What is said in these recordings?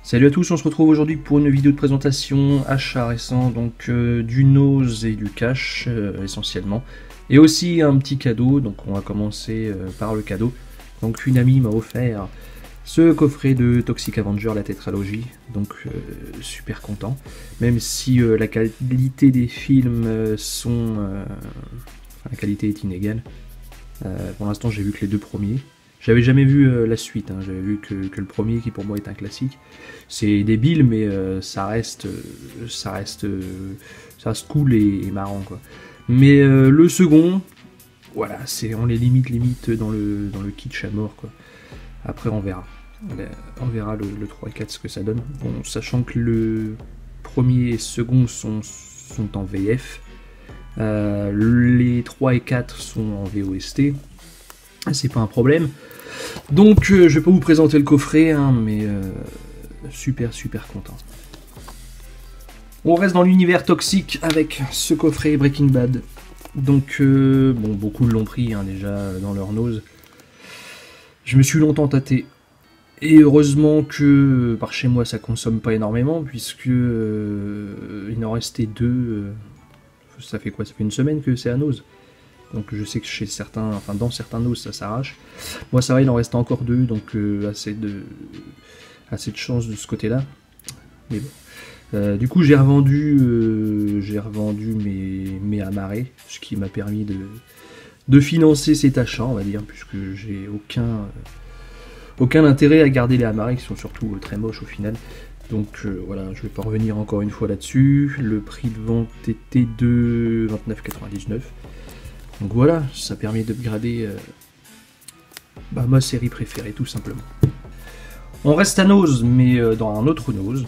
Salut à tous, on se retrouve aujourd'hui pour une vidéo de présentation achat récent, donc du nose et du cash essentiellement, et aussi un petit cadeau. Donc on va commencer par le cadeau. Donc une amie m'a offert ce coffret de Toxic Avenger, la tétralogie, donc super content, même si la qualité des films la qualité est inégale. Pour l'instant j'ai vu que les deux premiers. J'avais jamais vu la suite, hein. J'avais vu que le premier qui pour moi est un classique. C'est débile, mais ça reste cool et marrant, quoi. Mais le second, voilà, on les limite dans le kitsch à mort, quoi. Après on verra. On verra le 3 et 4 ce que ça donne. Bon, sachant que le premier et second sont en VF. Les 3 et 4 sont en VOST. C'est pas un problème. Donc je vais pas vous présenter le coffret, hein, mais super content. On reste dans l'univers toxique avec ce coffret Breaking Bad. Donc bon, beaucoup l'ont pris, hein, déjà dans leur nose. Je me suis longtemps tâté. Et heureusement que par chez moi ça consomme pas énormément, puisque il en restait deux. Ça fait quoi? Ça fait une semaine que c'est à nose. Donc je sais que chez certains, enfin dans certains noses ça s'arrache. Moi ça va, il en reste encore deux, donc assez de chance de ce côté-là. Mais bon. Du coup j'ai revendu mes amarrés, ce qui m'a permis de financer cet achat, on va dire, puisque j'ai aucun intérêt à garder les amarrés qui sont surtout très moches au final. Donc voilà, je vais pas revenir encore une fois là-dessus. Le prix de vente était de 29,99 €. Donc voilà, ça permet d'upgrader ma série préférée, tout simplement. On reste à nose, mais dans un autre nose.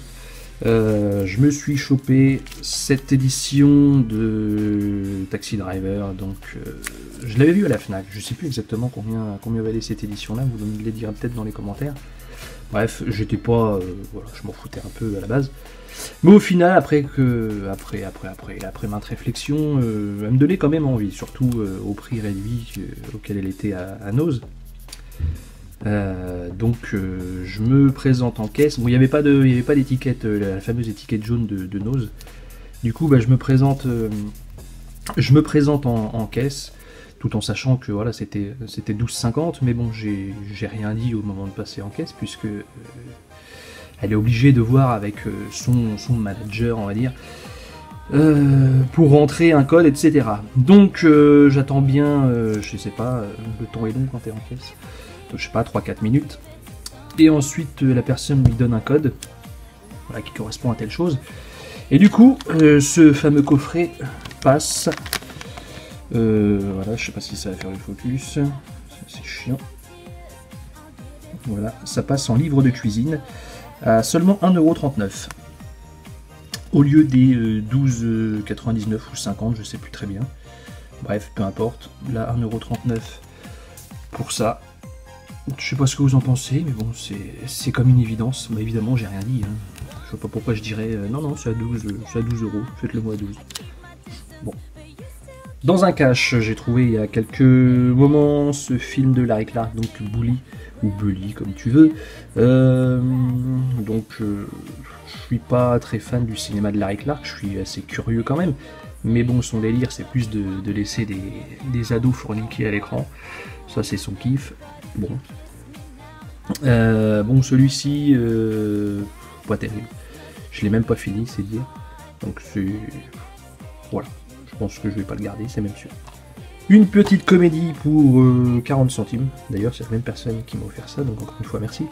Je me suis chopé cette édition de Taxi Driver. Donc je l'avais vu à la Fnac. Je sais plus exactement combien valait cette édition-là. Vous me le direz peut-être dans les commentaires. Bref, j'étais pas, voilà, je m'en foutais un peu à la base. Mais au final, après maintes réflexions, elle me donnait quand même envie, surtout au prix réduit auquel elle était à nose. Donc je me présente en caisse. Bon, il n'y avait pas d'étiquette, la fameuse étiquette jaune de nose. Du coup, je me présente en caisse, tout en sachant que voilà, c'était 12,50, mais bon, j'ai rien dit au moment de passer en caisse, puisque elle est obligée de voir avec son manager, on va dire, pour rentrer un code, etc. Donc j'attends bien, je sais pas, le temps est long quand t'es en caisse, donc, je sais pas, 3-4 minutes, et ensuite la personne lui donne un code, voilà, qui correspond à telle chose, et du coup, ce fameux coffret passe. Voilà, je sais pas si ça va faire le focus, c'est chiant. Voilà, ça passe en livre de cuisine à seulement 1,39 € au lieu des 12,99 ou 50, je sais plus très bien. Bref, peu importe. Là, 1,39 € pour ça. Je sais pas ce que vous en pensez, mais bon, c'est comme une évidence. Bah, évidemment, j'ai rien dit, hein. Je vois pas pourquoi je dirais non, c'est à 12 €, faites-le moi à 12. Bon. Dans un cache, j'ai trouvé il y a quelques moments ce film de Larry Clark, donc Bully, ou Bully comme tu veux. Donc je suis pas très fan du cinéma de Larry Clark, je suis assez curieux quand même. Mais bon, son délire c'est plus de laisser des ados forniquer à l'écran. Ça c'est son kiff. Bon. Bon, celui-ci, pas terrible. Je l'ai même pas fini, c'est dire. Donc c'est... Voilà. Je pense que je vais pas le garder, c'est même sûr. Une petite comédie pour 40 centimes. D'ailleurs, c'est la même personne qui m'a offert ça, donc encore une fois, merci.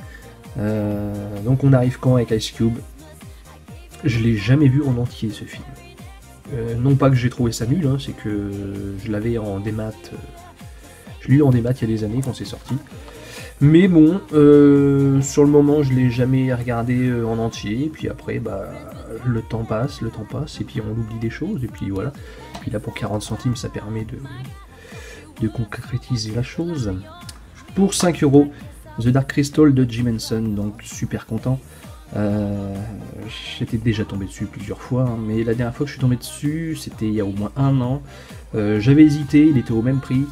Donc on arrive quand avec Ice Cube? Je l'ai jamais vu en entier, ce film. Non pas que j'ai trouvé ça nul, hein, c'est que je l'avais en démat. Je l'ai eu en démat il y a des années quand c'est sorti. Mais bon, sur le moment, je l'ai jamais regardé en entier. Et puis après, le temps passe, et puis on oublie des choses, et puis voilà. Puis là, pour 40 centimes, ça permet de concrétiser la chose. Pour 5 €, The Dark Crystal de Jim Henson, donc super content. J'étais déjà tombé dessus plusieurs fois, hein, mais la dernière fois que je suis tombé dessus, c'était il y a au moins 1 an. J'avais hésité, il était au même prix.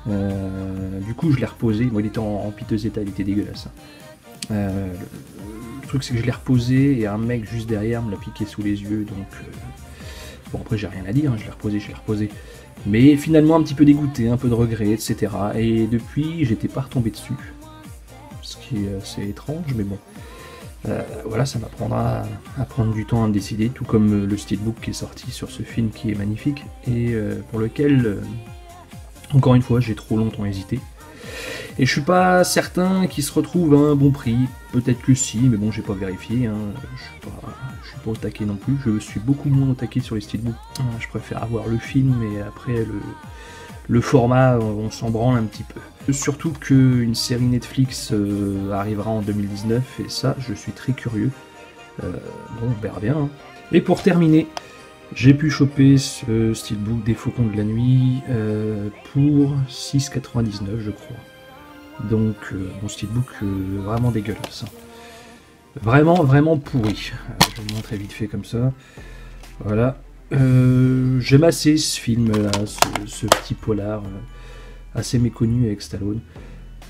Du coup, je l'ai reposé. Moi, il était en piteux état, il était dégueulasse. Le truc c'est que je l'ai reposé et un mec juste derrière me l'a piqué sous les yeux, donc bon après j'ai rien à dire, hein, je l'ai reposé. Mais finalement un petit peu dégoûté, un peu de regret, etc. Et depuis j'étais pas retombé dessus. Ce qui est assez étrange, mais bon. Voilà, ça m'apprendra à prendre du temps à me décider, tout comme le steelbook qui est sorti sur ce film qui est magnifique, et pour lequel, encore une fois, j'ai trop longtemps hésité. Et je suis pas certain qu'il se retrouve à un bon prix, peut-être que si, mais bon, j'ai pas vérifié, hein. Je suis pas au taquet non plus, je suis beaucoup moins au taquet sur les steelbooks. Je préfère avoir le film, et après le format, on s'en branle un petit peu. Surtout qu'une série Netflix arrivera en 2019, et ça, je suis très curieux. Bon, on verra bien. Hein. Et pour terminer, j'ai pu choper ce steelbook des Faucons de la Nuit pour 6,99 je crois. Donc, mon steelbook vraiment dégueulasse. Hein. Vraiment pourri. Je vais vous montrer vite fait comme ça. Voilà. J'aime assez ce film là, ce petit polar assez méconnu avec Stallone.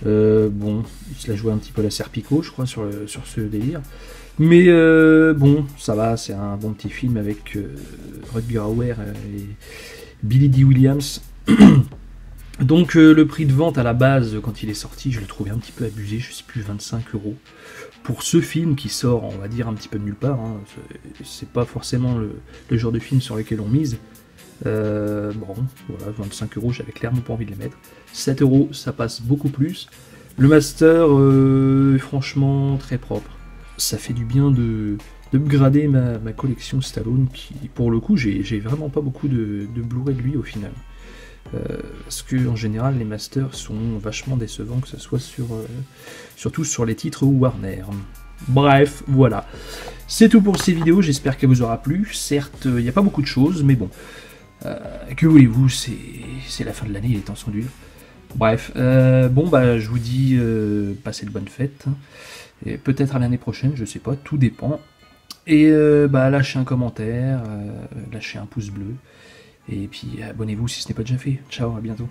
Bon, il se la joué un petit peu la Serpico, je crois, sur ce délire. Mais bon, ça va, c'est un bon petit film avec Rutger Hauer et Billy Dee Williams. Donc le prix de vente à la base, quand il est sorti, je l'ai trouvé un petit peu abusé, je sais plus, 25 €. Pour ce film qui sort, on va dire, un petit peu de nulle part, hein, c'est pas forcément le genre de film sur lequel on mise. Bon, voilà, 25 €, j'avais clairement pas envie de les mettre. 7 €, ça passe beaucoup plus. Le master, franchement, très propre. Ça fait du bien de upgrader ma collection Stallone, qui, pour le coup, j'ai vraiment pas beaucoup de Blu-ray de lui au final. Parce que en général les masters sont vachement décevants, que ce soit surtout sur les titres Warner. Bref, voilà. C'est tout pour ces vidéos, j'espère qu'elle vous aura plu. Certes, il n'y a pas beaucoup de choses, mais bon. Que voulez-vous, c'est la fin de l'année, les temps sont durs. Bref, bon bah je vous dis passez de bonnes fêtes. Et peut-être à l'année prochaine, je sais pas, tout dépend. Et bah lâchez un commentaire, lâchez un pouce bleu. Et puis abonnez-vous si ce n'est pas déjà fait. Ciao, à bientôt.